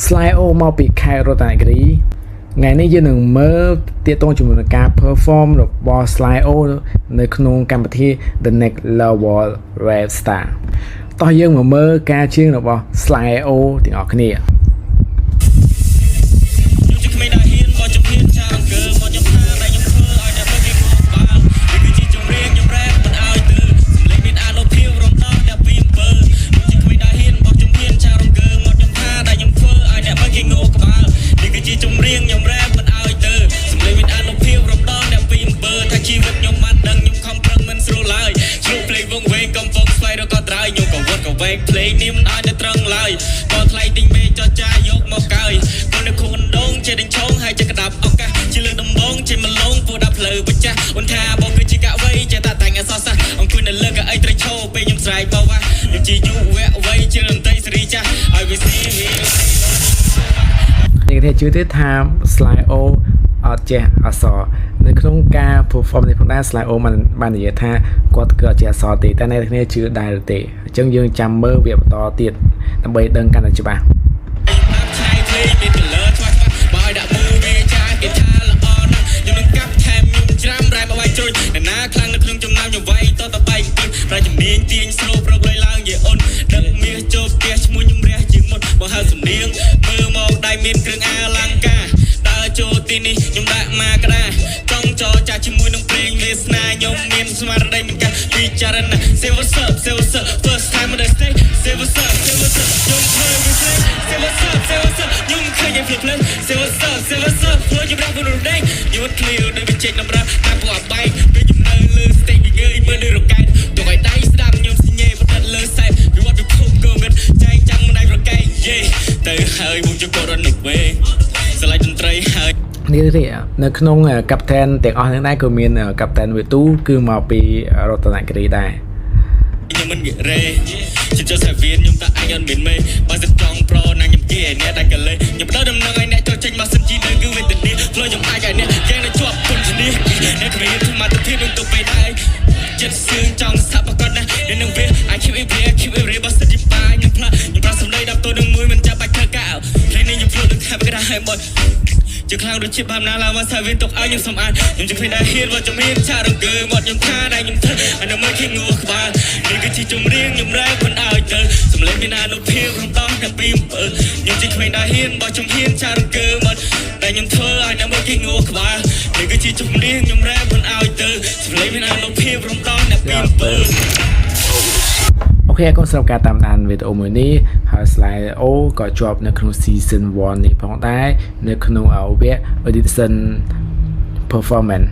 slide អូមកពីខេត្តរតនគិរីថ្ងៃនេះយើងនឹងមើលទាក់ទងជាមួយនឹងការ perform របស់ slide អូនៅក្នុងកម្មវិធី The Next Level Rap Star តោះយើងមកមើលការច្រៀងរបស់ slide អូទាំងអស់គ្នាเพลงนี้มันอาจจะตรังลายพอใครติงเมย์จอจ่ายกมาเกยคนในคนดงเจดิงชงให้จะกระดับเอากะชิลือดมบงเจมันลงปูดับเลยปะจ๊ะวันทาบอกคือจิกะไว้จะตัดแต่งซอสองคุณนั่นเลิกกับไอ้ตระโชว์ไปยังใส่เบาว่ายังจียูแวะไว้เจริญไตสรีจ้ะไอ้เวสีនេះគេជឿទេថា slide អូអត់ចេះអក្សរនៅក្នុងការ perform នេះផងដែរ slide អូបាននិយាយថាគាត់គឺអត់ចេះអក្សរទេតែអ្នកគ្នាជឿដែរទេអញ្ចឹងយើងចាំមើលវាបន្តទៀតដើម្បីដឹងកាន់តែច្បាស់ណាខ្លាំងនៅក្នុងចំណាំយវ័យតតបៃគិនប្រជំនាញទាញស្រូបប្រកលឡើងយេអូនដឹកមាសចូលផ្ទះឈ្មោះជំរះជាងមុនបើហើសំនៀងមើលមកដៃមានគ្រឿងអលង្ការដើរចូលទីនេះខ្ញុំដាក់មកក្តារចង់ចរចាជាមួយនឹងព្រេងវាសនាខ្ញុំមានស្មារតីមិនកាត់ពិចារណា Say what's up Say what's up First time on the stage Say what's up Say what's up ខ្ញុំឃើញវាស្លេ Say what's up Say what's up ខ្ញុំឃើញវាភ្លេចភ្លេច Say what's up Say what's up ព្រោះជំរះបុរដេញយត់ឃ្លៀវដូចវាចេញដំរើតែពួកអាបែកពេលជំនៅលើ stage វាងើយមើលដូចរកែតទៅឲ្យដៃស្ដាប់ខ្ញុំសញ្ញេបដិតលើសែបវាវត្តពិភពកូវិតចែងចាំមិនដៃប្រកែកយេទៅហើយមកជុំករណីវេស្លាយតន្ត្រីហើយនេះទេនៅក្នុងកាប់តែនទាំងអស់ហ្នឹងដែរក៏មានកាប់តែនវាទូគឺមកពីរតនគិរីដែរខ្ញុំមិនរេជិះចូលសាវៀនខ្ញុំតាអញអត់មានមេបើសិនចង់ប្រណាខ្ញុំគេអ្នកតែកលេខ្ញុំដល់ដំណឹងឲ្យអ្នកចូលចេញមកសិនជីនៅគឺវេទនាផ្លូវខ្ញុំអាចឲ្យអ្នកយ៉ាងនៅជាប់គុណជំនាញអ្នកគ្មានធម្មតាភាពនឹងទៅពេលដែរចិត្តសឿងចង់ស្ថាបកណានឹងវា I keep it real keep it real បើសិនជីបាយខ្ញុំផ្លាស់ខ្ញុំប្រាសម្ដីដល់ទៅនឹងមួយមិនចាំបាច់ធ្វើកៅភ្លេងនេះខ្ញុំផ្លូវនឹងថាបកដាឲ្យមកជាខ្លាំងដូចជាបាមណាឡើងមកសាវៀនទុកឲ្យខ្ញុំសំអាតខ្ញុំជិះឃើញដែរហ៊ានមកជំនាញឆារង្គើមកខ្ញុំថាដែរខ្ញុំធ្វើអានៅមើលឃើញងួរក្បាលនេះគឺជាជំរៀងខ្ញុំរែមិនឲ្យទៅសម្លេងមានអនុភាពក្នុងតោះតែពីអំពើខ្ញុំជិះឃើញដែរហ៊ានមកជំនាញឆារង្គើមកតែខ្ញុំធ្វើឲ្យនៅមើលឃើញងួរក្បាលនេះគឺជាជំរៀងខ្ញុំរែមិនឲ្យទៅសម្លេងមានអនុភាពក្នុងតោះតែពីអំពើអូខេអរគុណសម្រាប់ការតាមដានវីដេអូមួយនេះហើយ slide អូក៏ជាប់នៅក្នុង season 1 នេះផងដែរនៅក្នុងវគ្គ edition performance